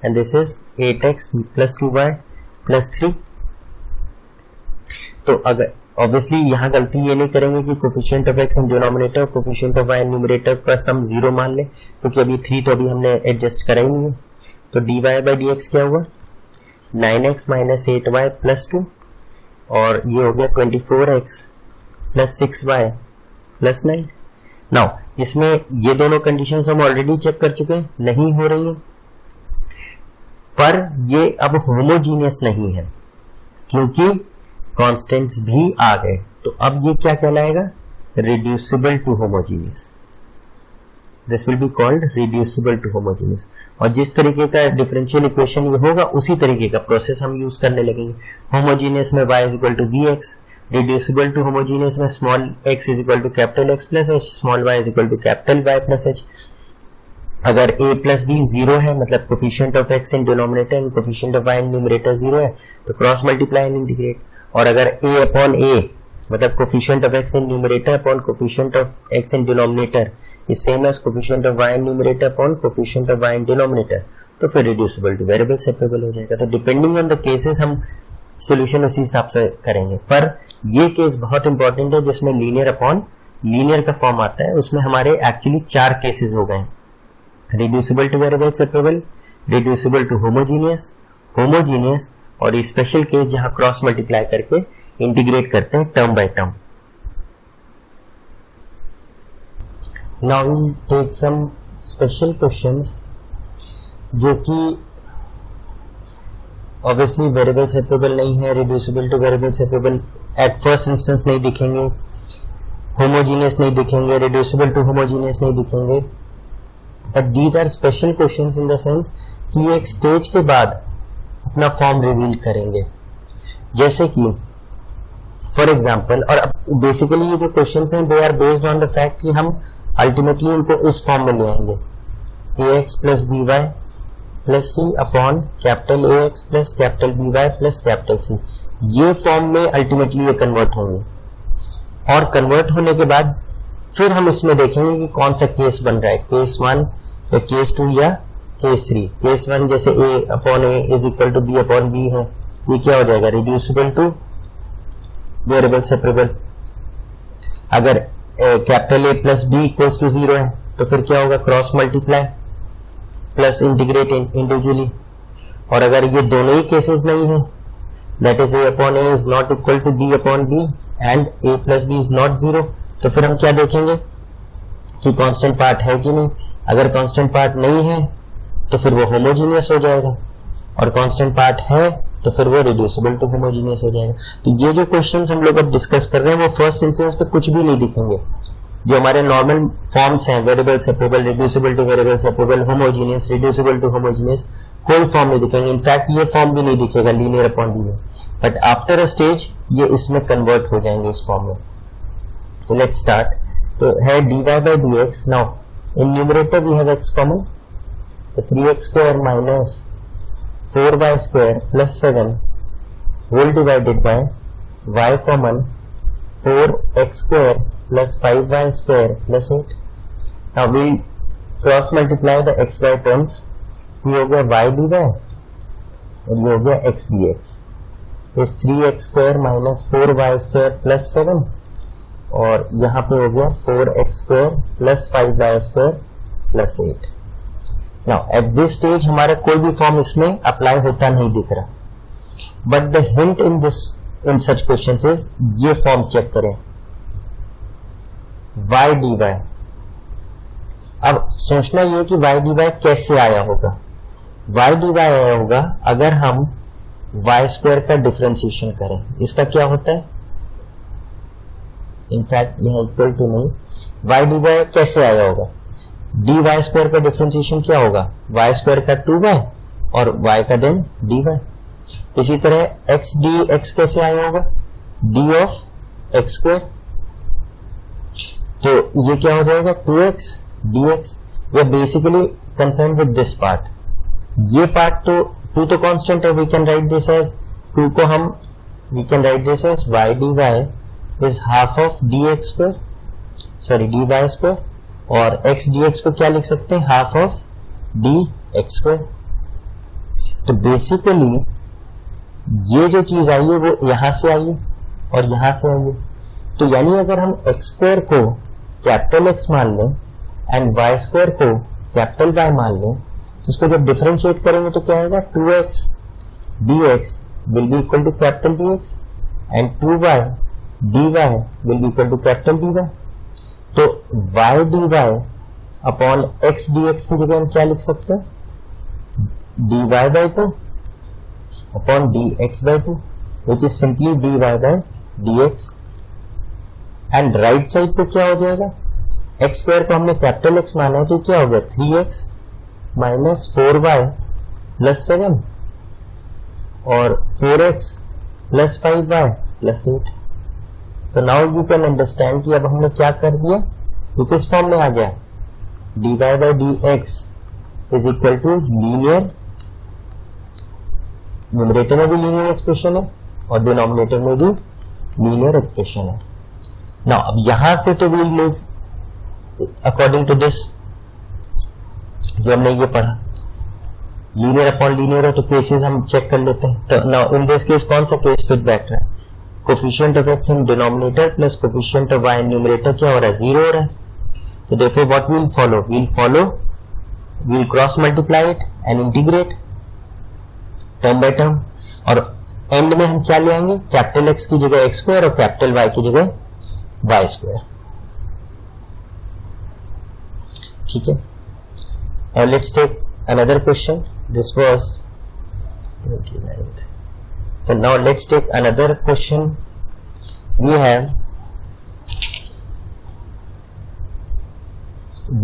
and this is 8x plus 2y plus 3। तो अगर ऑब्वियसली यहाँ गलती ये नहीं करेंगे कि coefficient of x in denominator और coefficient of y in numerator का सम 0 मान ले, क्योंकि अभी 3 तो अभी हमने एडजस्ट करा ही नहीं है। तो dy by dx क्या हुआ? 9x minus 8y plus 2 और ये हो गया 24x plus 6y plus 9। Now इसमें ये दोनों कंडीशंस हम ऑलरेडी चेक कर चुके हैं, नहीं हो रही है, पर ये अब होमोजीनियस नहीं है क्योंकि कांस्टेंट्स भी आ गए। तो अब ये क्या कहलाएगा? Reducible to homogeneous. This will be called reducible to homogeneous. और जिस तरीके का डिफरेंशियल इक्वेशन ये होगा उसी तरीके का प्रोसेस हम यूज करने लगेंगे। होमोजीनियस में y is equal to v x, reducible to homogeneous में small x is equal to capital x plus h, small y is equal to capital y plus h। अगर a प्लस b जीरो है, मतलब coefficient of x in denominator and coefficient of y in numerator zero है, तो क्रॉस मल्टीप्लाई एंड इंटीग्रेट। और अगर a अपॉन a मतलब coefficient of x in numerator upon coefficient of x in denominator is same as coefficient of y in numerator upon coefficient of y in denominator, तो फिर रिड्यूसिबल टू वेरिएबल सेपरेबल हो जाएगा। तो डिपेंडिंग ऑन द केसेस हम सॉल्यूशन उसी हिसाब से करेंगे। पर ये केस बहुत इंपॉर्टेंट है जिसमें लीनियर अपॉन लीनियर का फॉर्म आता है। उसमें हमारे एक्चुअली 4 केसेस हो गए, reducible to variable separable, reducible to homogeneous, homogeneous और स्पेशल केस जहां क्रॉस मल्टीप्लाई करके इंटीग्रेट करते हैं term by term. Now we take some special questions जो कि ऑब्वियसली वेरिएबल सेपरेबल नहीं है, reducible to variable separable at first instance नहीं दिखेंगे, होमोजीनियस नहीं दिखेंगे, रिड्यूसिबल टू होमोजीनियस नहीं दिखेंगे, but these are special questions in the sense कि एक स्टेज के बाद अपना फॉर्म रिवील करेंगे। जैसे कि फॉर एग्जांपल, और बेसिकली ये जो क्वेश्चंस हैं they are based on the fact कि हम अल्टीमेटली इनको इस फॉर्म में ले आएंगे, ax plus b y plus c upon capital ax plus capital B y plus capital c, ये फॉर्म में अल्टीमेटली ये कन्वर्ट होंगे। और कन्वर्ट होने के बाद फिर हम इसमें देखेंगे कि कौन सा केस बन रहा है, केस 1 या केस 2 या केस 3। केस 1 जैसे a upon a is equal to b upon b है, ये क्या हो जाएगा, रिड्यूसिबल टू वेरिएबल सेपरेबल। अगर capital a plus b equals to 0 है तो फिर क्या होगा, cross multiply plus integrate individually. और अगर ये दोनों ही केसेस नहीं है, that is a upon a is not equal to b upon b and a plus b is not 0, तो फिर हम क्या देखेंगे कि कांस्टेंट पार्ट है कि नहीं। अगर कांस्टेंट पार्ट नहीं है तो फिर वो होमोजीनियस हो जाएगा, और कांस्टेंट पार्ट है तो फिर वो रिड्यूसिबल टू होमोजीनियस हो जाएगा। तो ये जो क्वेश्चंस हम लोग अब डिस्कस कर रहे हैं वो फर्स्ट इंस्टेंस पे कुछ भी नहीं दिखेंगे। जो हमारे नॉर्मल फॉर्म्स हैं, variable separable, reducible to variable separable, homogeneous, reducible to homogeneous, कोई फॉर्म नहीं दिखेंगे। इनफैक्ट ये फॉर्म भी नहीं दिखेगा linear upon linear, but after a stage ये इसमें कन्वर्ट हो जाएंगे इस फॉर्म में। तो लेट्स स्टार्ट। तो है dy by dx। Now in numerator we have x common, तो 3x square minus 4y square plus 7 whole divided by y common 4x square plus 5y square प्लस 8। Now we cross multiply the xy terms, ये हो गया y dy और ये हो गया x dx। इस 3x square minus 4y square plus 7 और यहाँ पे हो गया 4x square plus 5y square प्लस 8। नाउ एट दिस स्टेज हमारा कोई भी फॉर्म इसमें अप्लाई होता नहीं दिख रहा, but the hint in such questions is ये फॉर्म चेक करें, y dy। अब सोचना ये कि y dy कैसे आया होगा। y dy आया होगा अगर हम y स्क्वायर का डिफरेंशिएशन करें। इसका क्या होता है, इनफैक्ट यह इक्वल टू नहीं, y dy कैसे आया होगा, dy स्क्वायर का डिफरेंशिएशन क्या होगा, y स्क्वायर का 2y और y का देन dy। इसी तरह x dx कैसे आया होगा, d ऑफ x स्क्वायर, तो ये क्या हो जाएगा 2x dx। We are basically concern with this part. ये पार्ट तो 2 तो कांस्टेंट है, we can write this as 2 को हम we can write this as y dy is half of dx square, sorry dy square, और x dx को क्या लिख सकते हैं, हाफ ऑफ dx स्क्वायर। तो बेसिकली ये जो चीज आई है वो यहां से आई है और यहां से आई है। तो यानी अगर हम x स्क्वायर को कैपिटल X मान लें एंड y स्क्वायर को कैपिटल Y मान लें, तो इसको जब डिफरेंशिएट करेंगे तो क्या होगा, 2x dx will be equal to capital dx and 2y dy will be equal to capital dy। तो y dy upon x dx की जगह हम क्या लिख सकते हैं, dy by 2 upon dx by 2 which is simply dy by dx। And right side पे क्या हो जाएगा, x स्क्वायर को हमने कैपिटल X माना है तो क्या हो गया 3x माइनस 4y प्लस 7 और 4x प्लस 5y प्लस 8। तो नाउ यू कैन अंडरस्टैंड कि अब हमने क्या कर दिया, ये किस फॉर्म में आ गया, dy by d x is equal to linear, numerator में भी लीनियर एक्सप्रेशन है और डिनोमिनेटर में भी लीनियर एक्सप्रेशन है। नाउ अब यहां से तो we'll move according to this, जो हमने ये पढ़ा लीनियर अपॉन लीनियर है, तो केसेस हम चेक कर लेते हैं। तो नाउ इन दिस केस कौन सा केस फिट बैठ रहा है, coefficient of x in denominator plus coefficient of y in numerator क्या हो रहा है, 0 हो रहा है। तो देखो what will follow, we'll cross multiply it and integrate term by term, और एंड में हम क्या ले आएंगे, कैपिटल एक्स की जगह एक्स स्क्वायर और कैपिटल वाई की जगह वाई स्क्वायर। ठीक है, और let's take another question, this was 29th। So now let's take another question. We have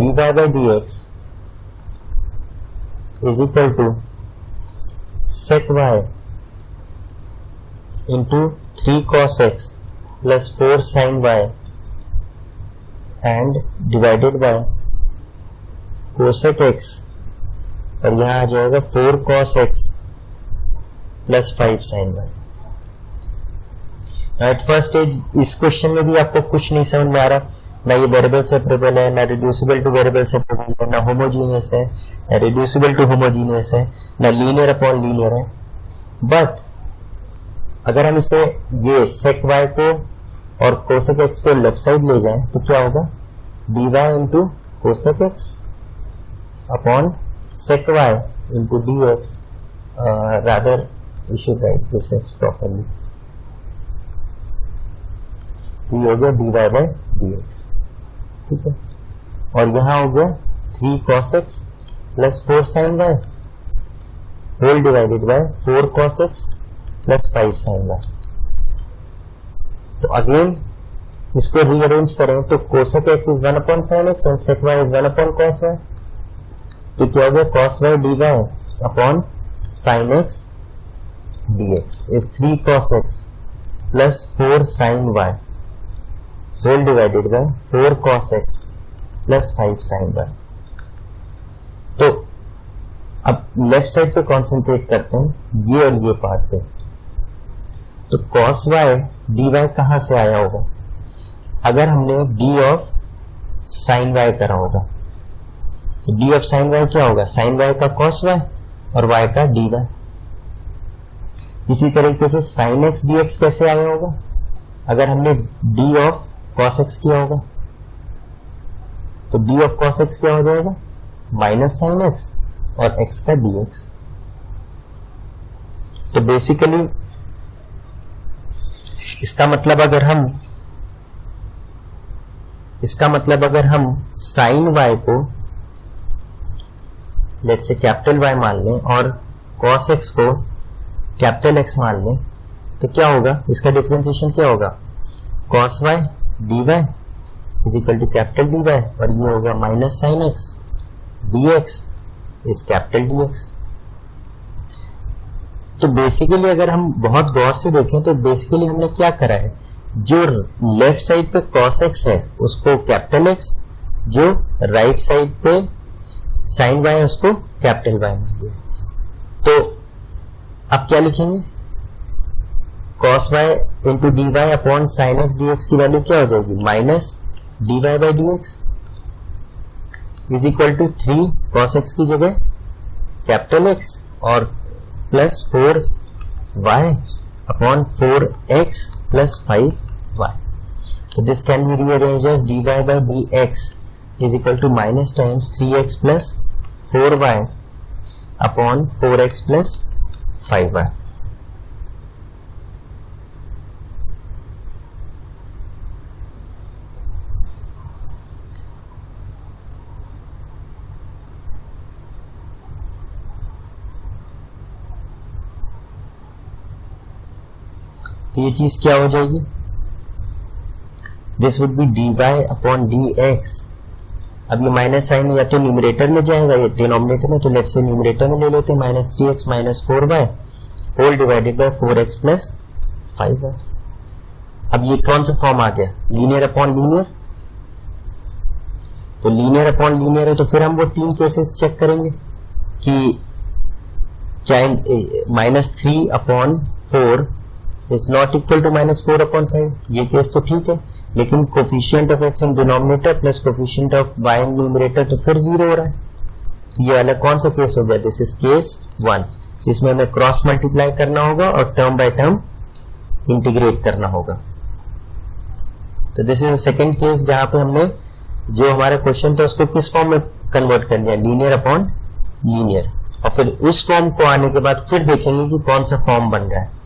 dy by dx is equal to sec y into 3 cos x plus 4 sin y and divided by cosec x, और यहाँ आ जाएगा 4 cos x plus 5 sin y। At first stage इस क्वेश्चन में भी आपको कुछ नहीं समझ में आ रहा, ना ये वेरिएबल सेपरेबल है, ना रिड्यूसिबल टू वेरिएबल सेपरेबल है, ना होमोजीनियस है, ना रिड्यूसिबल टू होमोजीनियस है, ना लीनियर अपॉन लीनियर है। बट अगर हम इसे ये sec y को और cosec x को लेफ्ट साइड ले जाएं तो क्या होगा, dy into cosec x upon sec y into dx, rather we should write this as properly, तो ये हो गया dy by dx। ठीक है, और यहां हो गया 3 cos x plus 4 sin y whole divided by 4 cos x plus 5 sin y। तो अगेन इसको रीअरेंज करें तो cosec x is 1 upon sin x and sec y is 1 upon cos y, तो क्या हो गया cos y dy upon sin x dx is 3 cos x plus 4 sin y whole divided by 4 cos x plus 5 sin y। तो अब लेफ्ट साइड पे कंसंट्रेट करते हैं, ये और ये पार्ट पे। तो cos y dy कहां से आया होगा, अगर हमने d ऑफ sin y करा होगा तो d ऑफ sin y क्या होगा, sin y का cos y और y का dy। इसी तरीके से sin x dx कैसे आया होगा, अगर हमने d ऑफ cos x किया होगा तो d ऑफ cos x क्या हो जाएगा, माइनस sin x और x का dx। तो बेसिकली इसका मतलब अगर हम sin y को लेट्स से कैपिटल Y मान लें और cos x को कैपिटल X मान लें तो क्या होगा, इसका डिफरेंशिएशन क्या होगा, cos y dy is equal to capital dy, और ये होगा minus sin x dx is capital dx। तो बेसिकली अगर हम बहुत गौर से देखें तो बेसिकली हमने क्या करा है, जो लेफ्ट साइड पे cos x है उसको कैपिटल X, जो राइट साइड पे sin y है उसको कैपिटल Y मान लिया। तो अब क्या लिखेंगे, cos y into d y upon sine x D x की वैल्यू क्या हो जाएगी, minus d y by d x is equal to 3 cos x की जगह कैपिटल X और plus 4y upon 4x plus 5y। तो this can be rearranged as dy by d x is equal to minus times 3x plus 4y upon 4x plus 5y। तो ये चीज क्या हो जाएगी, this would B D y upon d x. अब ये माइनस साइन या तो न्यूमरेटर में जाएगा या डिनोमिनेटर में, तो लेट्स से न्यूमरेटर में ले लेते हैं, minus 3x minus 4y whole divided by 4x plus 5y। अब ये कौन सा फॉर्म आ गया, लीनियर अपॉन लीनियर। तो लीनियर अपॉन लीनियर है तो फिर हम वो 3 केसेस चेक करेंगे कि चाहे -3/4 इज नॉट इक्वल टू -4/5, ये केस तो ठीक है, लेकिन coefficient of x in denominator plus coefficient of y in numerator तो फिर 0 हो रहा है। तो ये वाला कौन सा केस हो गया, दिस इज केस 1, इसमें हमें क्रॉस मल्टीप्लाई करना होगा और टर्म बाय टर्म इंटीग्रेट करना होगा। तो दिस इज सेकेंड केस जहां पे हमने जो हमारा क्वेश्चन था उसको किस फॉर्म में कन्वर्ट कर लिया, लीनियर अपॉन लीनियर, और फिर उस फॉर्म को आने के बाद फिर देखेंगे कि कौन सा फॉर्म बन रहा है।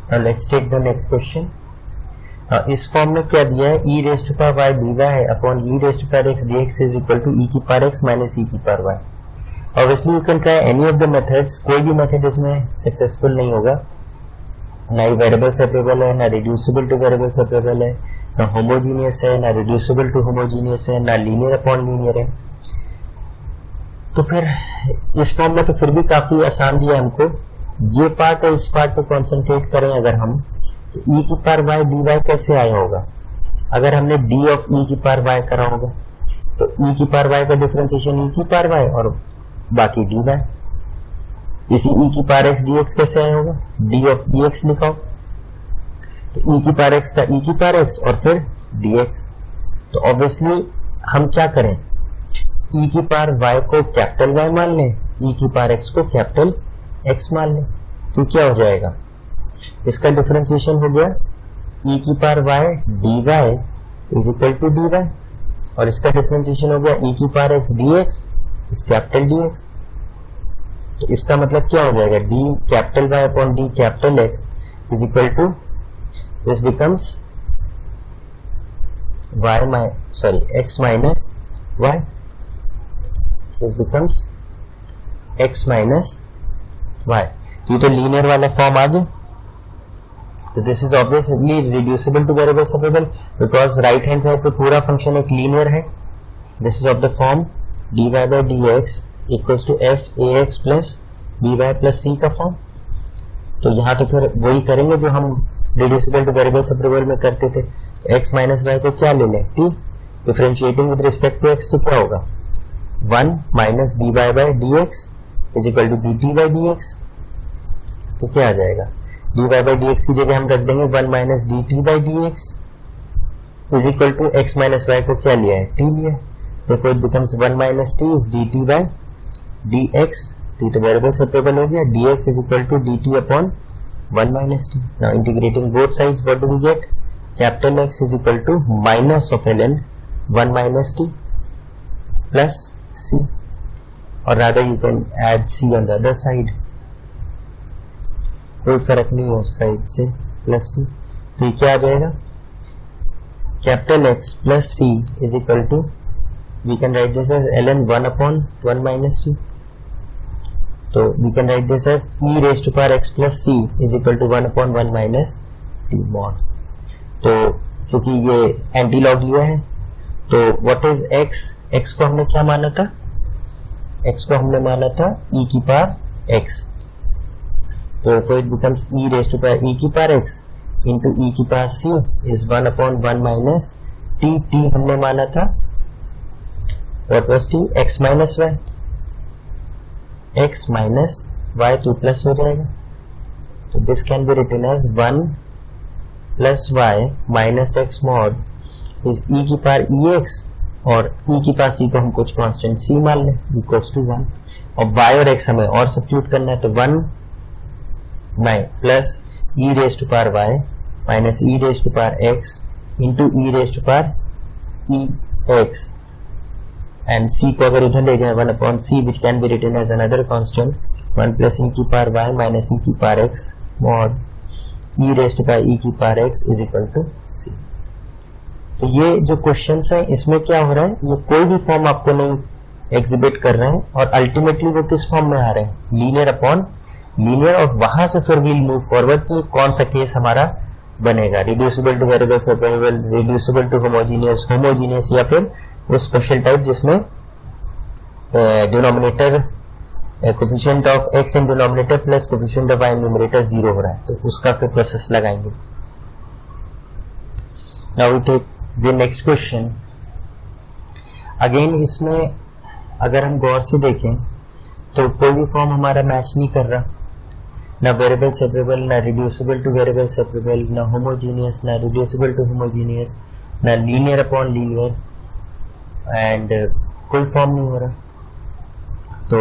Now let's take the next question. इस फॉर्म में क्या दिया है, e raised to power y dy है upon e raised to power x dx is equal to e की पावर x minus e की power y. Obviously you can try any of the methods, कोई भी मेथड इसमें सक्सेसफुल नहीं होगा, ना ही वेरिएबल सेपरेबल है, ना रिड्यूसिबल टू वेरिएबल सेपरेबल है, ना होमोजीनियस है, ना रिड्यूसिबल टू होमोजीनियस है, ना लीनियर अपॉन लीनियर है। तो फिर इस फॉर्म में तो फिर भी काफी आसान दिया हमको। ये पार्ट और इस पार्ट पे कंसंट्रेट करें अगर हम, तो e की पावर y dy कैसे आया होगा, अगर हमने d ऑफ e की पावर y करा होगा तो e की पावर y का डिफरेंशिएशन e की पावर y और बाकी dy, इसी e की पावर x dx कैसे आया होगा, d ऑफ dx लिखा हो, तो e की पावर x का e की पावर x और फिर dx। तो ऑब्वियसली हम क्या करें, e की पावर y को कैपिटल Y मान लें, e की पावर x को कैपिटल x मान लें, तो क्या हो जाएगा, इसका डिफरेंशिएशन हो गया e की power y dy is equal to dy, और इसका डिफरेंशिएशन हो गया e की power x dx is capital dx। तो इसका मतलब क्या हो जाएगा, d capital Y upon d capital x is equal to, this becomes x minus y, this becomes x minus y। ये तो लीनियर वाला फॉर्म आ गया। तो this is obviously reducible to variable separable because right hand side पे पूरा फंक्शन एक लीनियर है। This is of the form dy by dx equals to f ax plus by plus c का फॉर्म। तो यहाँ तो फिर वही करेंगे जो हम रिड्यूसिबल टू वेरिएबल सेपरेबल में करते थे। x माइनस y को क्या ले लें, t, differentiating with respect to x तो क्या होगा, 1 minus dy by dx is equal to dt by dx। तो क्या आ जाएगा, dy by dx की जगह हम रख देंगे 1 minus dt by dx is equal to x minus y को क्या लिया है, t लिया है, तो it becomes 1 minus t is dt by dx, t तो वेरिएबल सेपरेबल हो गया, dx is equal to dt upon 1 minus t। Now integrating both sides what do we get, capital X is equal to minus of ln 1 minus t plus c, और rather you can add c on the other side, कोई फर्क नहीं है उस साइड से, प्लस c। तो ये क्या आ जाएगा, capital X plus c is equal to, we can write this as ln 1 upon 1 minus t। तो we can write this as e raise to power x plus c is equal to 1 upon 1 minus t mod. तो क्योंकि ये एंटी लॉग लिया है, तो व्हाट इज x, x को हमने क्या माना था, x को हमने माना था e की पावर x, तो it becomes e raise to power e की पावर x इंटू e की power c is 1 upon 1 minus t, t हमने माना था, what was t, x minus y, x minus y तो प्लस हो जाएगा। तो this can be written as 1 plus y minus x mod is e की पावर ex, और e की पास c को हम कुछ कांस्टेंट c मान लें इक्वल्स टू 1, और y और x हमें और सब्स्टिट्यूट करना है, तो 1 plus e raise to power y minus e raise to power x into e raise to power ex, and c को अगर उधर ले जाए 1 upon c which can be written as another constant 1 plus e की पावर y माइनस e की power x mod e raise to power e की power x is equal to c। तो ये जो क्वेश्चंस है इसमें क्या हो रहा है, ये कोई भी फॉर्म आपको नहीं एग्जिबिट कर रहे हैं, और अल्टीमेटली वो किस फॉर्म में आ रहे हैं, लीनियर अपॉन लीनियर, और वहां से फिर वील मूव फॉरवर्ड कि कौन सा केस हमारा बनेगा, reducible to variable separable, reducible to homogeneous, homogeneous, या फिर वो स्पेशल टाइप जिसमें denominator coefficient of x in denominator plus coefficient of y in numerator 0 हो रहा है, तो उसका फिर प्रोसेस लगाएंगे. Now we take the next question. Again इसमें अगर हम गौर से देखें तो कोई भी फॉर्म हमारा मैच नहीं कर रहा, ना वेरिएबल सेपरेबल, ना रिड्यूसिबल टू वेरिएबल सेपरेबल, ना होमोजीनियस, ना रिड्यूसिबल टू होमोजीनियस, ना लीनियर अपॉन लीनियर, एंड कोई फॉर्म नहीं हो रहा. तो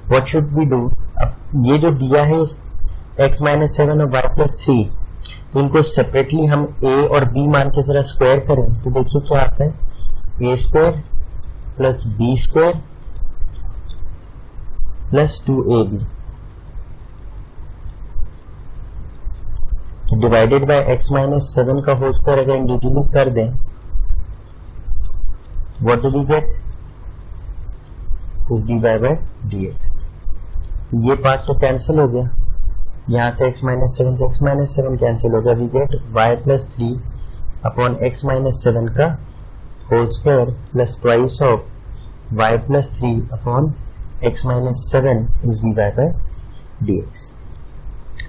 व्हाट शुड वी डू? अब ये जो दिया है x माइनस 7 और y प्लस 3, तो इनको सेपरेटली हम a और b मान के जरा स्क्वायर करें तो देखिए क्या आता है. a square plus b square plus 2ab divided by x minus 7 का होल स्क्वायर अगर इंडिविजुअली कर दें, what do we get? Is dy bye dx. ये पार्ट तो कैंसिल हो गया, यहां से x माइनस 7 से x माइनस 7 कैंसिल हो गया. We get y plus 3 upon x minus 7 का whole square plus twice of y plus 3 upon x minus 7 is dy bye dx.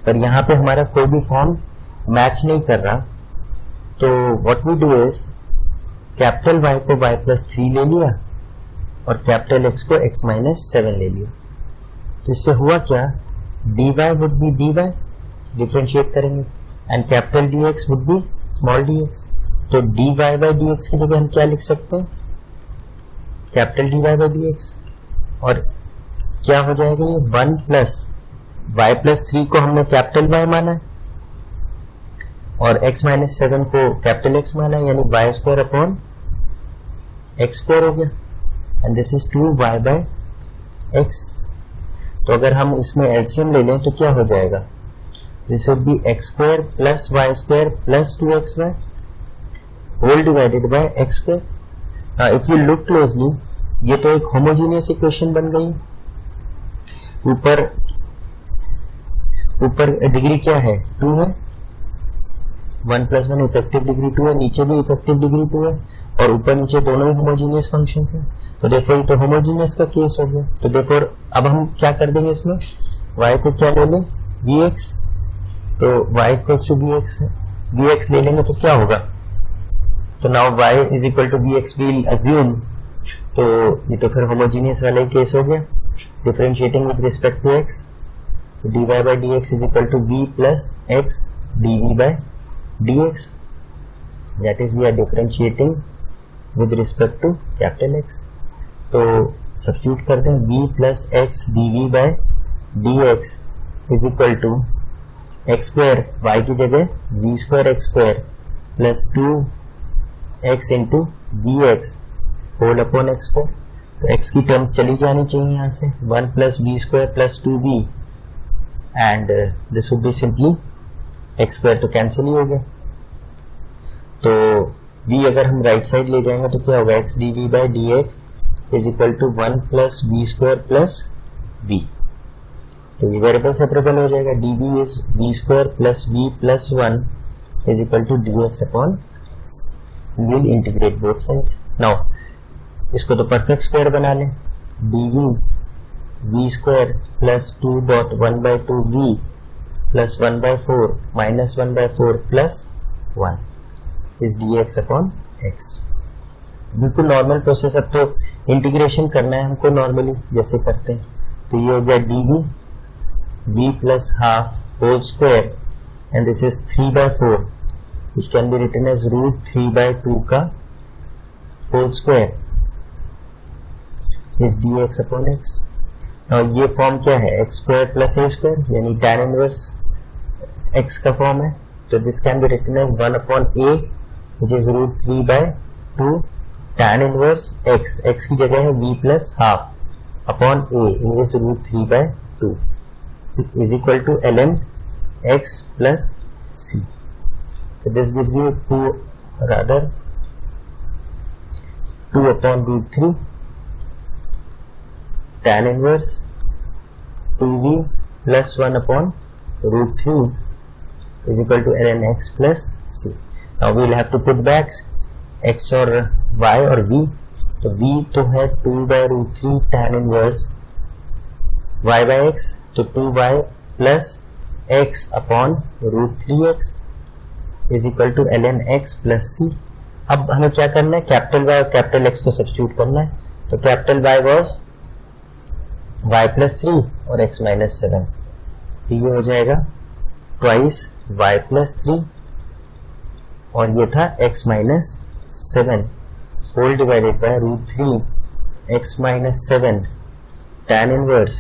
पर यहाँ पे हमारा कोई भी फॉर्म मैच नहीं कर रहा, तो what we do is capital Y को y प्लस 3 ले लिया और कैपिटल X को x माइनस 7 ले लिया. तो इससे हुआ क्या? dy would be dy, differentiate करेंगे, and capital dx would be small dx. तो dy बाय dx की जगह हम क्या लिख सकते हैं? Capital dy bye dx. और क्या हो जाएगा ये? 1 प्लस y प्लस 3 को हमने कैपिटल y माना है और x माइनस 7 को कैपिटल x माना है, यानी y square upon x square हो गया, and this is 2y by x. तो अगर हम इसमें एलसीएम ले लें तो क्या हो जाएगा? This would be x square plus y square plus 2xy whole divided by x square. Now if you look closely, ये तो एक होमोजीनियस इक्वेशन बन गई. ऊपर डिग्री क्या है? 2 है, 1 प्लस 1 इफेक्टिव डिग्री 2 है, नीचे भी इफेक्टिव डिग्री 2 है, और ऊपर नीचे दोनों ही होमोजीनियस फंक्शंस हैं. तो देयरफॉर तो होमोजीनियस का केस हो गया. तो देयरफॉर अब हम क्या कर देंगे इसमें? y को क्या ले लें? vx. तो y इक्वल्स टू vx है, vx ले लेंगे तो क्या होगा? तो now y is equal to vx we'll assume. तो ये तो फिर होमोजीनियस वाला ही केस हो गया. Differentiating with respect to x, dy bye dx is equal to v plus x dv by dx. That is we are differentiating with respect to capital X. तो सब्स्टिट्यूट कर दें v plus x dv by dx is equal to x square y की जगह v square x square plus 2x into vx whole upon x square. तो x की टर्म चली जानी चाहिए यहाँ से, 1 plus v square plus 2v, and this would be simply x square तो कैंसिल ही हो गया. तो v अगर हम राइट साइड ले जाएंगे तो क्या होगा? x dv by dx is equal to 1 plus v square plus v. तो ये वेरिएबल सेपरेबल हो जाएगा. dv is v square plus v plus 1 is equal to dx upon. Will integrate both sides. Now इसको तो परफेक्ट स्क्वायर बना लें. dv v square plus 2 dot 1 by 2 v plus 1 by 4 minus 1 by 4 plus 1 is dx upon x. बिल्कुल नॉर्मल प्रोसेस. अब तो इंटीग्रेशन करना है हमको नॉर्मली जैसे करते हैं. तो ये हो गया dv v plus half whole square, and this is 3 by 4 which can be written as root 3 by 2 का whole square is dx upon x. और ये फॉर्म क्या है? x square plus a square, यानी tan इनवर्स x का फॉर्म है. तो this can be written as 1 upon a which is root 3 by 2 tan inverse x. x की जगह है v plus half upon a is root 3 by 2 is equal to ln x plus c. So this gives you 2 upon root 3 tan inverse 2v plus 1 upon root 3 is equal to ln x plus c. Now we will have to put back x और y और v. तो v तो है 2 by root 3 tan inverse y by x, तो 2y plus x upon √3x is equal to ln x plus c। अब हमें क्या करना है, कैपिटल y और कैपिटल x को सब्स्टिट्यूट करना है। तो capital Y was y plus 3 और x माइनस 7, तो ये हो जाएगा ट्वाइस y प्लस 3 और ये था x minus 7 whole divided by √3 x minus 7 tan inverse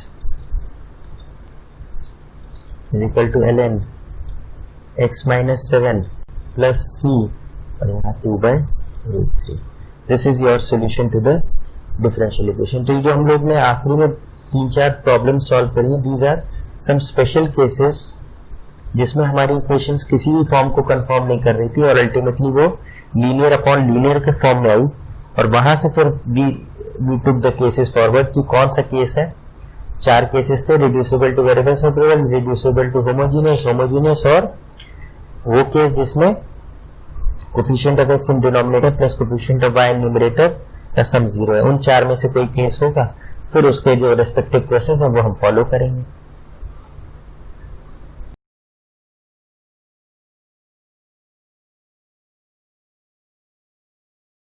is equal to ln x minus 7 plus c और यहाँ 2/√3। This is your solution to the differential equation. तो जो हम लोग ने आखिरी में 3-4 प्रॉब्लम सॉल्व करी, these are some special cases जिसमें हमारी इक्वेशंस किसी भी फॉर्म को कंफर्म नहीं कर रही थी और अल्टीमेटली वो लीनियर अपॉन लीनियर के फॉर्म में आई, और वहां से फिर we took the cases forward कि कौन सा केस है। 4 केसेस थे, reducible to variable separable, reducible to homogeneous और वो केस जिसमें coefficient of x in denominator plus coefficient of y in numerator का सम 0 है। उन 4 में से कोई केस होगा, फिर उसके जो रेस्पेक्टिव प्रोसेस है वो हम फॉलो करेंगे।